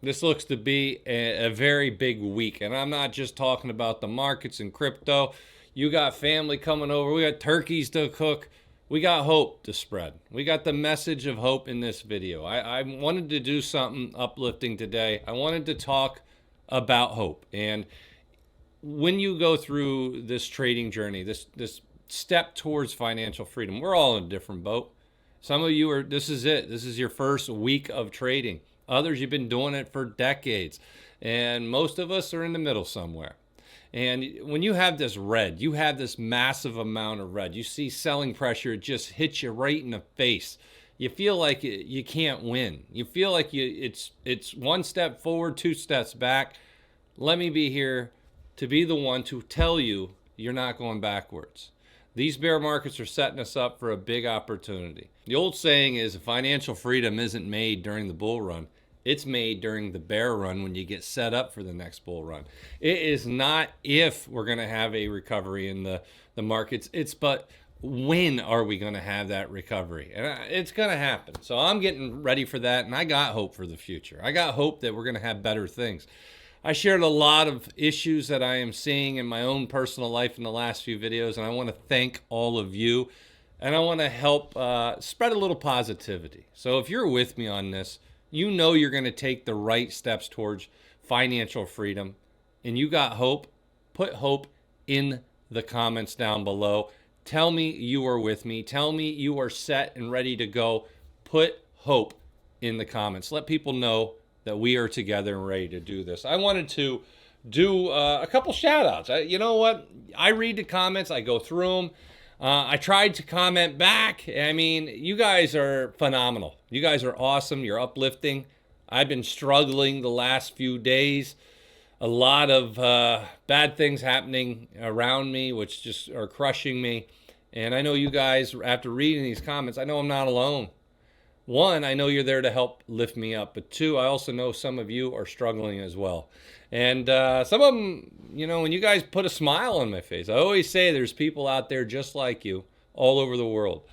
This looks to be a very big week. And I'm not just talking about the markets and crypto. You got family coming over. We got turkeys to cook. We got hope to spread. We got the message of hope in this video. I wanted to do something uplifting today. I wanted to talk about hope. And when you go through this trading journey, this step towards financial freedom, we're all in a different boat. Some of you are, this is it. This is your first week of trading. Others, you've been doing it for decades. And most of us are in the middle somewhere. And when you have this red, you have this massive amount of red. You see selling pressure, it just hits you right in the face. You feel like you can't win. You feel like it's one step forward, two steps back. Let me be here to be the one to tell you you're not going backwards. These bear markets are setting us up for a big opportunity. The old saying is financial freedom isn't made during the bull run. It's made during the bear run when you get set up for the next bull run. It is not if we're going to have a recovery in the markets. It's but when are we going to have that recovery? And it's going to happen. So I'm getting ready for that, and I got hope for the future. I got hope that we're going to have better things. I shared a lot of issues that I am seeing in my own personal life in the last few videos, and I want to thank all of you, and I want to help spread a little positivity. So if you're with me on this, you know you're going to take the right steps towards financial freedom, and you got hope. Put hope in the comments down below. Tell me you are with me. Tell me you are set and ready to go. Put hope in the comments. Let people know that we are together and ready to do this. I wanted to do a couple shout outs. You know what? I read the comments. I go through them. I tried to comment back. I mean, you guys are phenomenal. You guys are awesome. You're uplifting. I've been struggling the last few days. A lot of bad things happening around me, which just are crushing me. And I know you guys, after reading these comments, I know I'm not alone. One, I know you're there to help lift me up. But two, I also know some of you are struggling as well. And some of them, you know, when you guys put a smile on my face, I always say there's people out there just like you all over the world.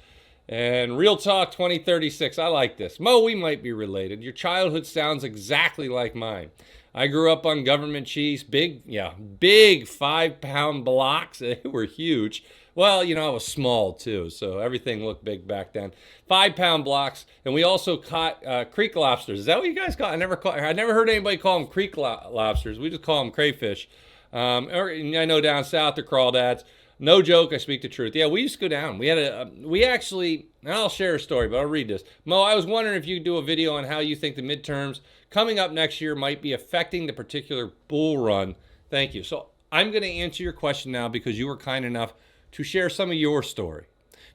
And Real Talk 2036, I like this. Mo, we might be related. Your childhood sounds exactly like mine. I grew up on government cheese, big 5-pound blocks. They were huge. Well, you know, I was small too, so everything looked big back then. 5-pound blocks, and we also caught creek lobsters. Is that what you guys caught? I never heard anybody call them creek lobsters. We just call them crayfish. I know down south they're crawdads. No joke, I speak the truth. Yeah, we used to go down. We actually, and I'll share a story, but I'll read this. Mo, I was wondering if you could do a video on how you think the midterms coming up next year might be affecting the particular bull run. Thank you. So I'm going to answer your question now because you were kind enough to share some of your story,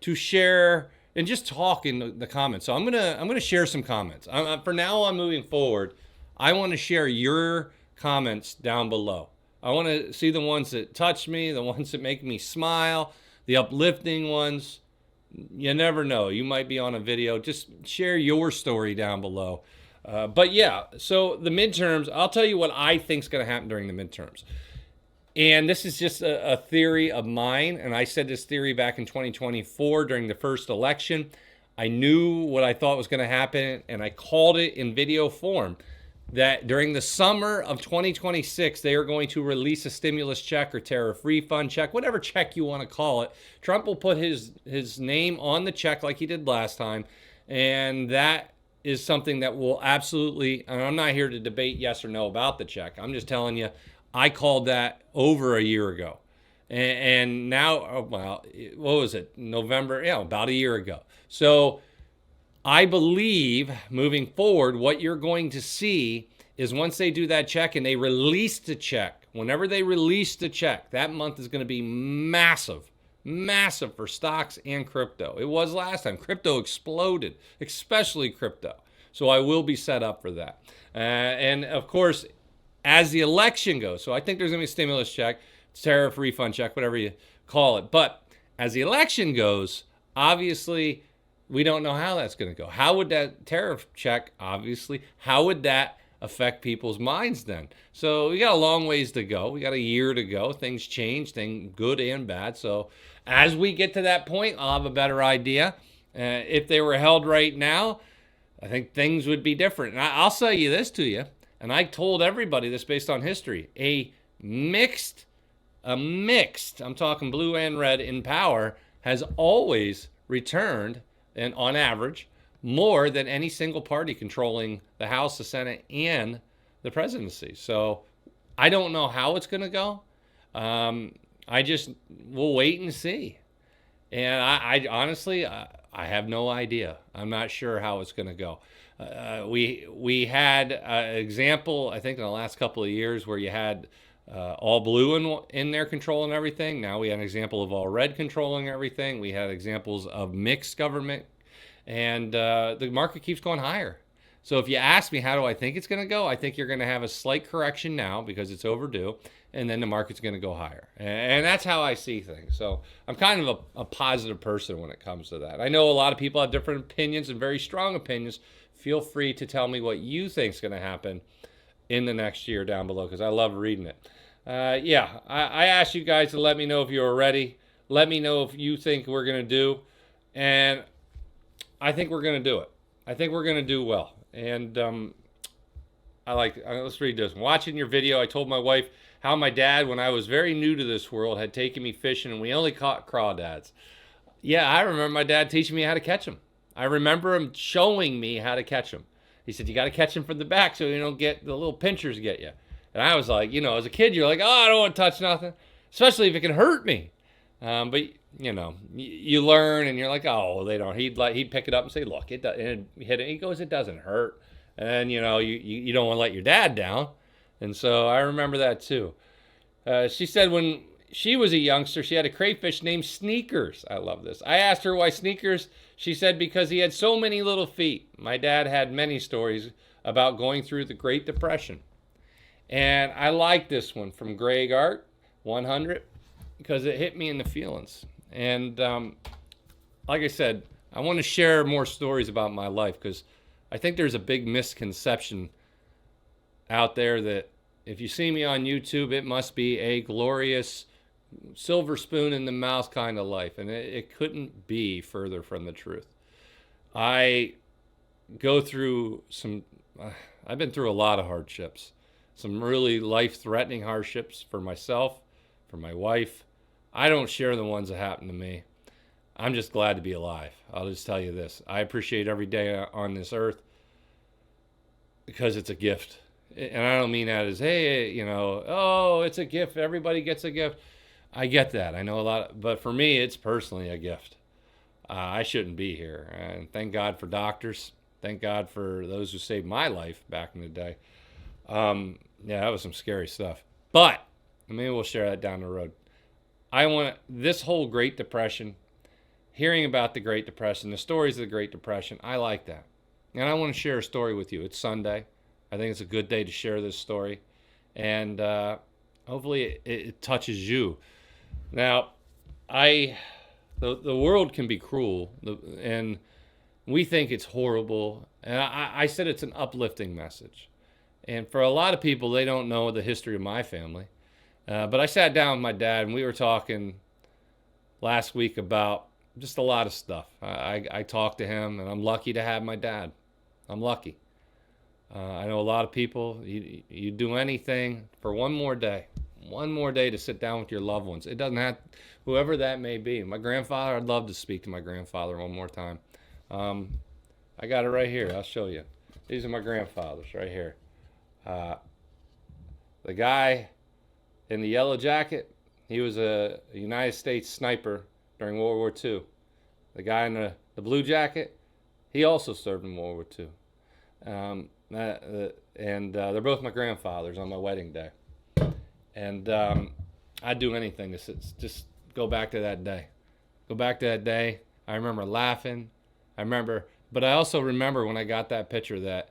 to share and just talk in the comments. So I'm gonna share some comments. For now on moving forward, I want to share your comments down below. I want to see the ones that touch me, the ones that make me smile, the uplifting ones. You never know. You might be on a video. Just share your story down below. But yeah, so the midterms, I'll tell you what I think is going to happen during the midterms. And this is just a theory of mine. And I said this theory back in 2024 during the first election. I knew what I thought was going to happen, and I called it in video form. That during the summer of 2026, they are going to release a stimulus check or tariff refund check, whatever check you want to call it. Trump will put his name on the check like he did last time. And that is something that will absolutely, and I'm not here to debate yes or no about the check. I'm just telling you, I called that over a year ago. And now, well, what was it? November, about a year ago. So I believe moving forward, what you're going to see is once they do that check and they release the check, whenever they release the check, that month is going to be massive for stocks and crypto. It was last time. Crypto exploded, especially crypto. So I will be set up for that. And of course, as the election goes, so I think there's going to be a stimulus check, tariff refund check, whatever you call it. But as the election goes, obviously, we don't know how that's going to go. How would that tariff check, obviously, how would that affect people's minds then? So we got a long ways to go. We got a year to go. Things change, things good and bad. So as we get to that point, I'll have a better idea. If they were held right now, I think things would be different. And I'll say this to you. and I told everybody this based on history, a mixed, I'm talking blue and red in power, has always returned, and on average, more than any single party controlling the House, the Senate, and the presidency. So I don't know how it's going to go. We'll wait and see. And I honestly, I have no idea. I'm not sure how it's going to go. We had an example, I think, in the last couple of years where you had all blue in their controlling everything. Now we had an example of all red controlling everything. We had examples of mixed government, and the market keeps going higher. So if you ask me how do I think it's going to go, I think you're going to have a slight correction now because it's overdue, and then the market's going to go higher. And that's how I see things. So I'm kind of a positive person when it comes to that. I know a lot of people have different opinions and very strong opinions. Feel free to tell me what you think is going to happen in the next year down below, because I love reading it. I asked you guys to let me know if you were ready. Let me know if you think we're going to do. And I think we're going to do it. I think we're going to do well. And let's read this. Watching your video, I told my wife how my dad, when I was very new to this world, had taken me fishing, and we only caught crawdads. Yeah, I remember my dad teaching me how to catch them. I remember him showing me how to catch them. He said, you got to catch them from the back so you don't get the little pinchers get you. And I was like, as a kid, you're like, oh, I don't want to touch nothing, especially if it can hurt me. But you learn, and you're like, oh, they don't. He'd pick it up and say, look, it does. And hit it. He goes, it doesn't hurt. And you don't want to let your dad down. And so I remember that too. She said when she was a youngster, she had a crayfish named Sneakers. I love this. I asked her why Sneakers. She said because he had so many little feet. My dad had many stories about going through the Great Depression. And I like this one from Greg Art 100 because it hit me in the feelings. And like I said, I want to share more stories about my life because I think there's a big misconception out there that if you see me on YouTube, it must be a glorious silver spoon in the mouth kind of life. And it couldn't be further from the truth. I go through I've been through a lot of hardships. Some really life-threatening hardships for myself, for my wife. I don't share the ones that happen to me. I'm just glad to be alive. I'll just tell you this. I appreciate every day on this earth because it's a gift. And I don't mean that as, hey, it's a gift. Everybody gets a gift. I get that. I know a lot. But for me, it's personally a gift. I shouldn't be here. And thank God for doctors. Thank God for those who saved my life back in the day. That was some scary stuff. But maybe we'll share that down the road. This whole Great Depression, hearing about the Great Depression, the stories of the Great Depression, I like that. And I want to share a story with you. It's Sunday. I think it's a good day to share this story. And hopefully it touches you. Now, the world can be cruel, and we think it's horrible. And I said it's an uplifting message. And for a lot of people, they don't know the history of my family. But I sat down with my dad, and we were talking last week about just a lot of stuff. I talked to him, and I'm lucky to have my dad. I'm lucky. I know a lot of people, you do anything for one more day to sit down with your loved ones. It doesn't have, whoever that may be. My grandfather, I'd love to speak to my grandfather one more time. I got it right here. I'll show you. These are my grandfathers right here. The guy in the yellow jacket, he was a United States sniper during World War II. The guy in the blue jacket, he also served in World War II. They're both my grandfathers on my wedding day. And I'd do anything to just go back to that day. Go back to that day. I remember laughing. But I also remember when I got that picture,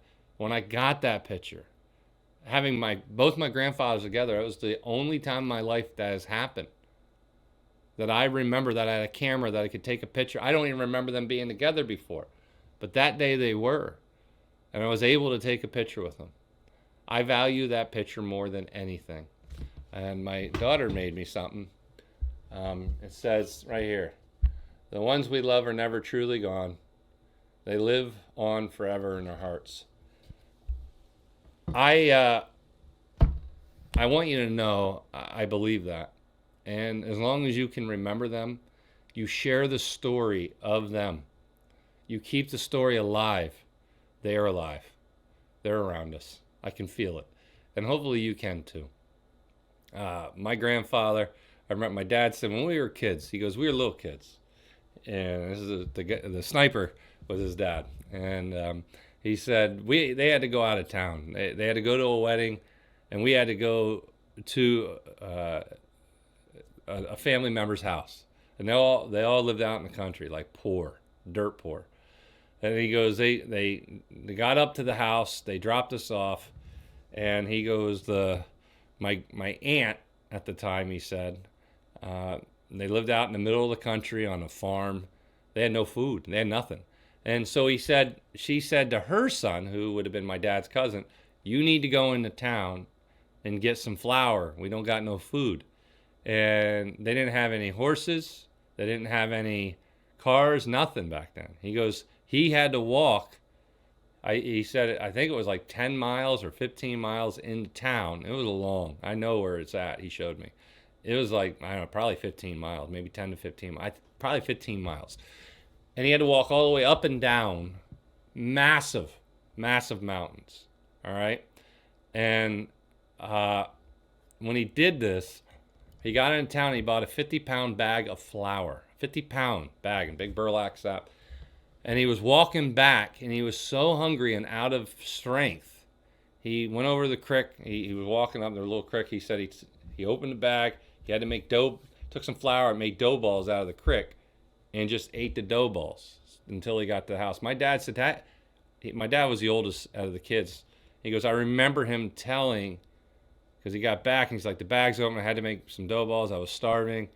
having both my grandfathers together, it was the only time in my life that has happened. That I remember that I had a camera that I could take a picture. I don't even remember them being together before. But that day they were. And I was able to take a picture with them. I value that picture more than anything. And my daughter made me something. It says right here, the ones we love are never truly gone. They live on forever in our hearts. I I want you to know I believe that. And as long as you can remember them, you share the story of them. You keep the story alive. They are alive. They're around us. I can feel it. And hopefully you can too. My grandfather, I remember my dad said when we were kids, he goes, we were little kids. And this is the sniper was his dad. And he said they had to go out of town. They had to go to a wedding, and we had to go to a family member's house. And they all lived out in the country, like poor, dirt poor. And he goes, they got up to the house, they dropped us off, and he goes, my aunt at the time, he said, they lived out in the middle of the country on a farm. They had no food. They had nothing. And so she said to her son, who would have been my dad's cousin, you need to go into town and get some flour. We don't got no food. And they didn't have any horses. They didn't have any cars, nothing back then. He goes, he had to walk. He said, I think it was like 10 miles or 15 miles into town. It was long. I know where it's at. He showed me. It was like, I don't know, probably 15 miles, maybe 10 to 15, probably 15 miles. And he had to walk all the way up and down massive, massive mountains. All right. And when he did this, he got into town and he bought a 50-pound bag of flour, 50-pound bag, and big burlap sack. And he was walking back, and he was so hungry and out of strength. He went over the creek. He was walking up the little creek. He said he opened the bag. He had to make dough, took some flour and made dough balls out of the creek and just ate the dough balls until he got to the house. My dad said my dad was the oldest out of the kids. He goes, I remember him telling, because he got back and he's like, the bag's open. I had to make some dough balls. I was starving,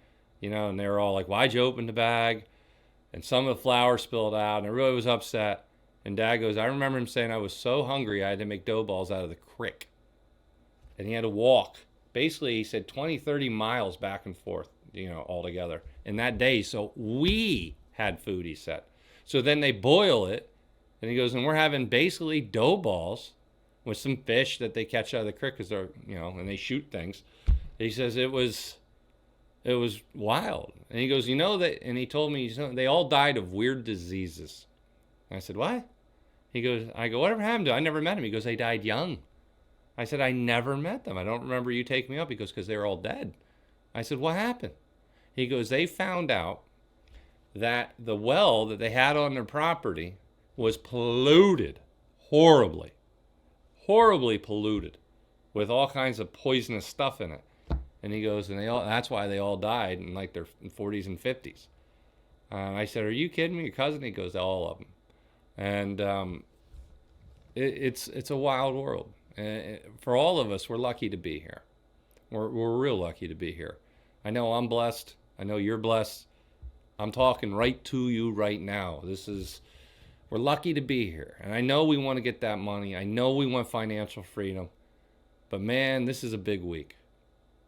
and they were all like, why'd you open the bag? And some of the flour spilled out, and I really was upset. And Dad goes, I remember him saying I was so hungry I had to make dough balls out of the creek. And he had to walk. Basically, he said 20, 30 miles back and forth, all together in that day. So we had food, he said. So then they boil it, and he goes, and we're having basically dough balls with some fish that they catch out of the creek because they're, and they shoot things. He says it was wild. And he goes, that, and he told me, they all died of weird diseases. And I said, what? I go, whatever happened to them? I never met him. He goes, they died young. I said, I never met them. I don't remember you taking me up. He goes, because they were all dead. I said, what happened? He goes, they found out that the well that they had on their property was polluted, horribly polluted with all kinds of poisonous stuff in it. And he goes, and that's why they all died in like their 40s and 50s. I said, are you kidding me? Your cousin? He goes, all of them. And it's a wild world. And for all of us, we're lucky to be here. We're real lucky to be here. I know I'm blessed. I know you're blessed. I'm talking right to you right now. We're lucky to be here. And I know we want to get that money. I know we want financial freedom. But man, this is a big week.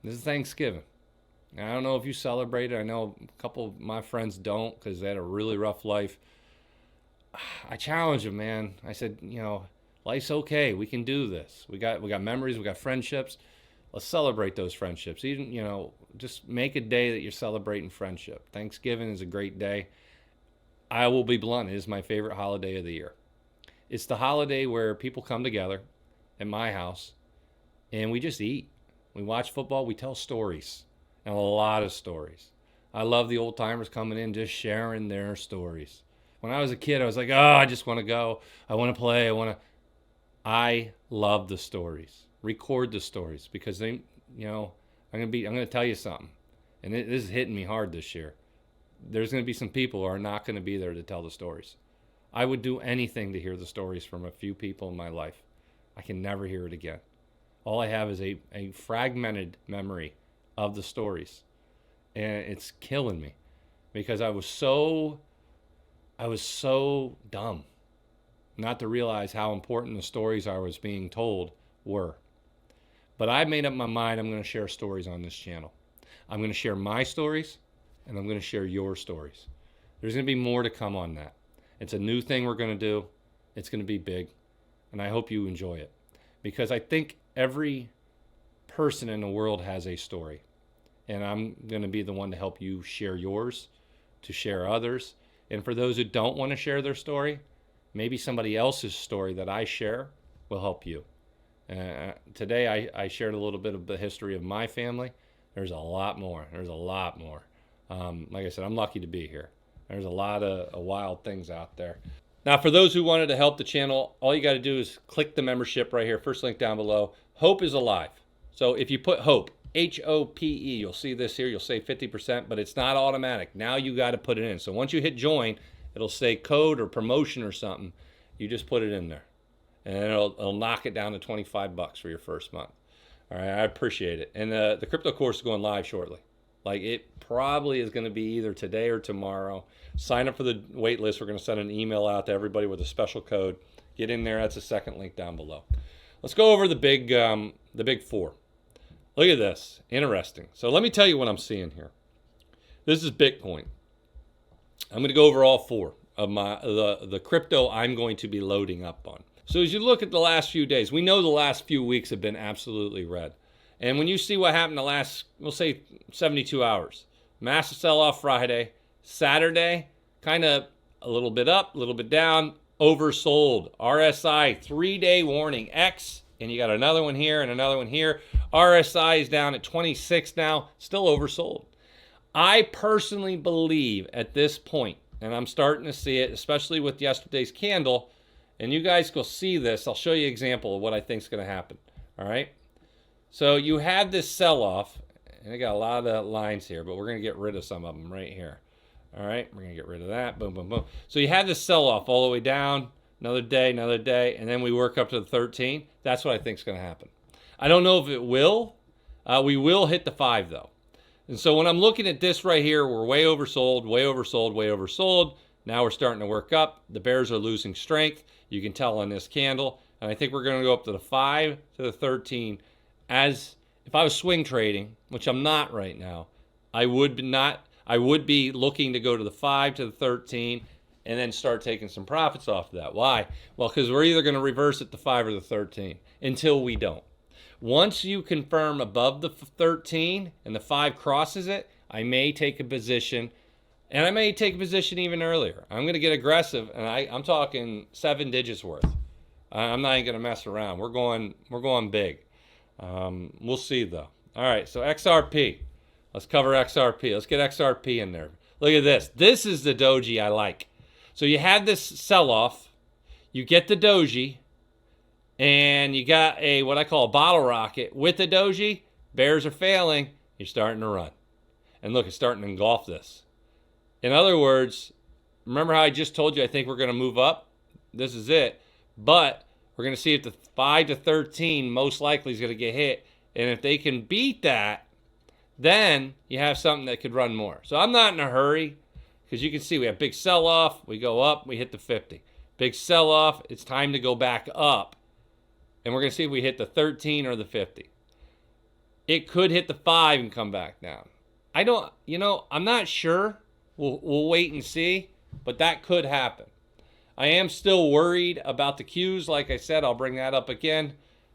This is Thanksgiving. I don't know if you celebrate it. I know a couple of my friends don't because they had a really rough life. I challenge them, man. I said, life's okay. We can do this. We got memories. We got friendships. Let's celebrate those friendships. Even, just make a day that you're celebrating friendship. Thanksgiving is a great day. I will be blunt. It is my favorite holiday of the year. It's the holiday where people come together at my house and we just eat. We watch football. We tell stories, and a lot of stories. I love the old timers coming in, just sharing their stories. When I was a kid, I was like, I just want to go. I want to play. I love the stories. Record the stories because I'm going to tell you something. And this is hitting me hard this year. There's going to be some people who are not going to be there to tell the stories. I would do anything to hear the stories from a few people in my life. I can never hear it again. All I have is a fragmented memory of the stories. And it's killing me because I was so dumb not to realize how important the stories I was being told were. But I made up my mind I'm going to share stories on this channel. I'm going to share my stories, and I'm going to share your stories. There's going to be more to come on that. It's a new thing we're going to do. It's going to be big, and I hope you enjoy it. because I think every person in the world has a story. And I'm going to be the one to help you share yours, to share others. And for those who don't want to share their story, maybe somebody else's story that I share will help you. Today I shared a little bit of the history of my family. There's a lot more. Like I said, I'm lucky to be here. There's a lot of wild things out there. Now, for those who wanted to help the channel, all you got to do is click the membership right here. First link down below. Hope is alive. So if you put Hope, H-O-P-E, you'll see this here. You'll save 50%, but it's not automatic. Now you got to put it in. So once you hit join, it'll say code or promotion or something. You just put it in there, and it'll knock it down to $25 for your first month. All right, I appreciate it. And the crypto course is going live shortly. Like, it probably is going to be either today or tomorrow. Sign up for the wait list. We're going to send an email out to everybody with a special code. Get in there. That's the second link down below. Let's go over the big four. Look at this. Interesting. So let me tell you what I'm seeing here. This is Bitcoin. I'm going to go over all four of the crypto I'm going to be loading up on. So as you look at the last few days, we know the last few weeks have been absolutely red. And when you see what happened the last, we'll say 72 hours, massive sell-off Friday, Saturday, kind of a little bit up, a little bit down, oversold. RSI, 3-day warning, X, and you got another one here and another one here. RSI is down at 26 now, still oversold. I personally believe at this point, and I'm starting to see it, especially with yesterday's candle, and you guys will see this. I'll show you an example of what I think is going to happen, all right? So you have this sell-off, and I got a lot of lines here, but we're going to get rid of some of them right here. All right, we're going to get rid of that. Boom, boom, boom. So you have this sell-off all the way down, another day, and then we work up to the 13. That's what I think is going to happen. I don't know if it will. We will hit the 5, though. And so when I'm looking at this right here, we're way oversold, way oversold, way oversold. Now we're starting to work up. The bears are losing strength. You can tell on this candle. And I think we're going to go up to the 5 to the 13. As if I was swing trading, which I'm not right now, I would be looking to go to the 5 to the 13 and then start taking some profits off of that. Why? Well, because we're either going to reverse at the 5 or the 13 until we don't. Once you confirm above the 13 and the 5 crosses it, I may take a position, and I may take a position even earlier. I'm going to get aggressive, and I'm talking 7 digits worth. I'm not even going to mess around. We're going big. We'll see though. All right, so XRP. Let's cover XRP. Let's get XRP in there. Look at this. This is the doji I like. So you have this sell-off. You get the doji, and you got a what I call a bottle rocket with the doji. Bears are failing. You're starting to run. And look, it's starting to engulf this. In other words, remember how I just told you I think we're going to move up? This is it. But we're going to see if the 5 to 13 most likely is going to get hit. And if they can beat that, then you have something that could run more. So I'm not in a hurry because you can see we have big sell-off. We go up. We hit the 50. Big sell-off. It's time to go back up. And we're going to see if we hit the 13 or the 50. It could hit the 5 and come back down. I'm not sure. We'll wait and see. But that could happen. I am still worried about the Qs. Like I said, I'll bring that up again.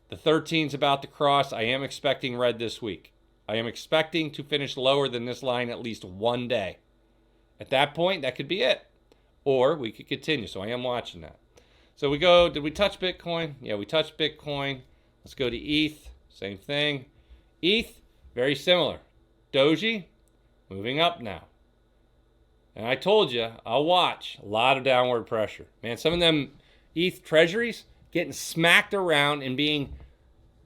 The 13's about to cross. I am expecting red this week. I am expecting to finish lower than this line at least one day. At that point, that could be it. Or we could continue. So I am watching that. So we go, did we touch Bitcoin? Yeah, we touched Bitcoin. Let's go to ETH. Same thing. ETH, very similar. Doji, moving up now. And I told you, I'll watch. A lot of downward pressure. Man, some of them ETH treasuries getting smacked around and being,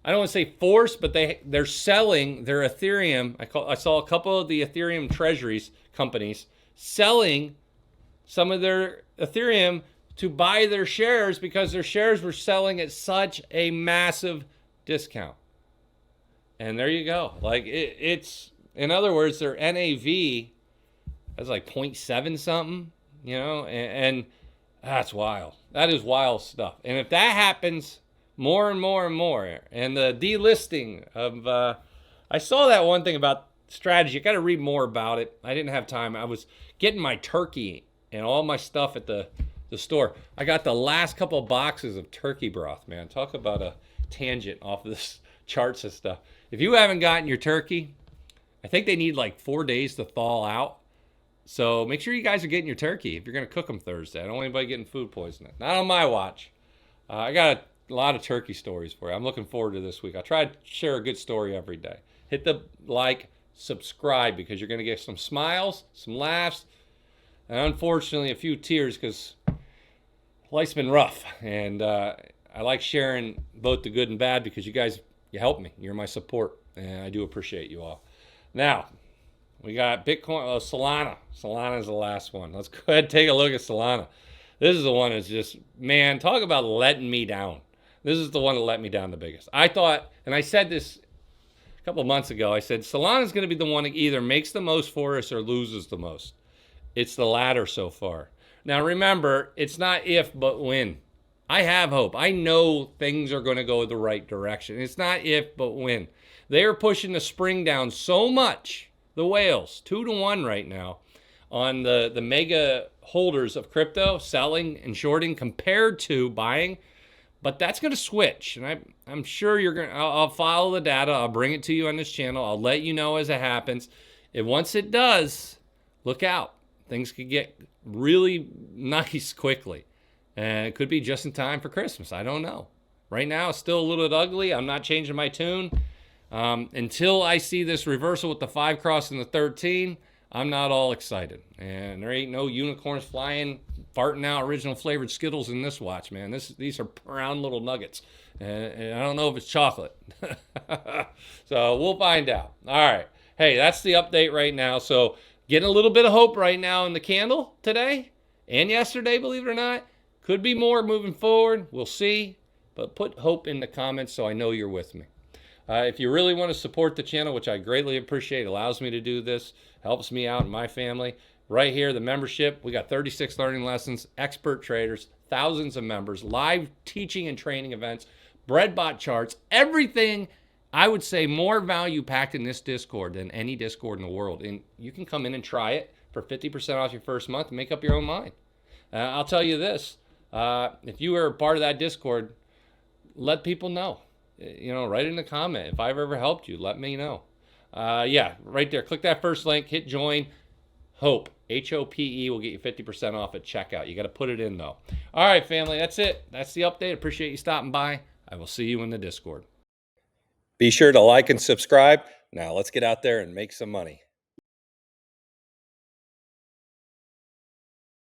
I don't want to say forced, but they're selling their Ethereum. I saw a couple of the Ethereum treasuries companies selling some of their Ethereum to buy their shares because their shares were selling at such a massive discount. And there you go. Like it's, in other words, their NAV is like 0.7 something, and that's wild. That is wild stuff. And if that happens more and more and more, and the delisting of, I saw that one thing about strategy. I got to read more about it. I didn't have time. I was getting my turkey and all my stuff at the store. I got the last couple of boxes of turkey broth, man. Talk about a tangent off of this charts and stuff. If you haven't gotten your turkey, I think they need like 4 days to thaw out. So make sure you guys are getting your turkey if you're going to cook them Thursday. I don't want anybody getting food poisoning. Not on my watch. I got a lot of turkey stories for you. I'm looking forward to this week. I try to share a good story every day. Hit the like, subscribe, because you're going to get some smiles, some laughs, and unfortunately a few tears, because life's been rough. And I like sharing both the good and bad, because you guys, you help me. You're my support, and I do appreciate you all. Now, we got Bitcoin, Solana. Solana is the last one. Let's go ahead and take a look at Solana. This is the one that's just, man, talk about letting me down. This is the one that let me down the biggest. I thought, and I said this a couple of months ago, I said Solana is going to be the one that either makes the most for us or loses the most. It's the latter so far. Now remember, it's not if, but when. I have hope. I know things are going to go the right direction. It's not if, but when. They are pushing the spring down so much. The whales, 2-1 right now on the mega holders of crypto, selling and shorting compared to buying. But that's going to switch. And I'm sure you're going to, I'll follow the data. I'll bring it to you on this channel. I'll let you know as it happens. And once it does, look out. Things could get really nice quickly. And it could be just in time for Christmas. I don't know. Right now, it's still a little bit ugly. I'm not changing my tune. Until I see this reversal with the 5 crossing the 13, I'm not all excited. And there ain't no unicorns flying, farting out original flavored Skittles in this watch, man. These are round little nuggets. And I don't know if it's chocolate. So we'll find out. All right. Hey, that's the update right now. So getting a little bit of hope right now in the candle today and yesterday, believe it or not. Could be more moving forward. We'll see. But put hope in the comments so I know you're with me. If you really want to support the channel, which I greatly appreciate, allows me to do this, helps me out and my family. Right here, the membership, we got 36 learning lessons, expert traders, thousands of members, live teaching and training events, breadbot charts, everything. I would say more value packed in this Discord than any Discord in the world. And you can come in and try it for 50% off your first month and make up your own mind. I'll tell you this, if you are a part of that Discord, let people know. You know, write in the comment. If I've ever helped you, let me know. Yeah, right there. Click that first link, hit join. Hope, H-O-P-E, will get you 50% off at checkout. You got to put it in, though. All right, family, that's it. That's the update. Appreciate you stopping by. I will see you in the Discord. Be sure to like and subscribe. Now, let's get out there and make some money.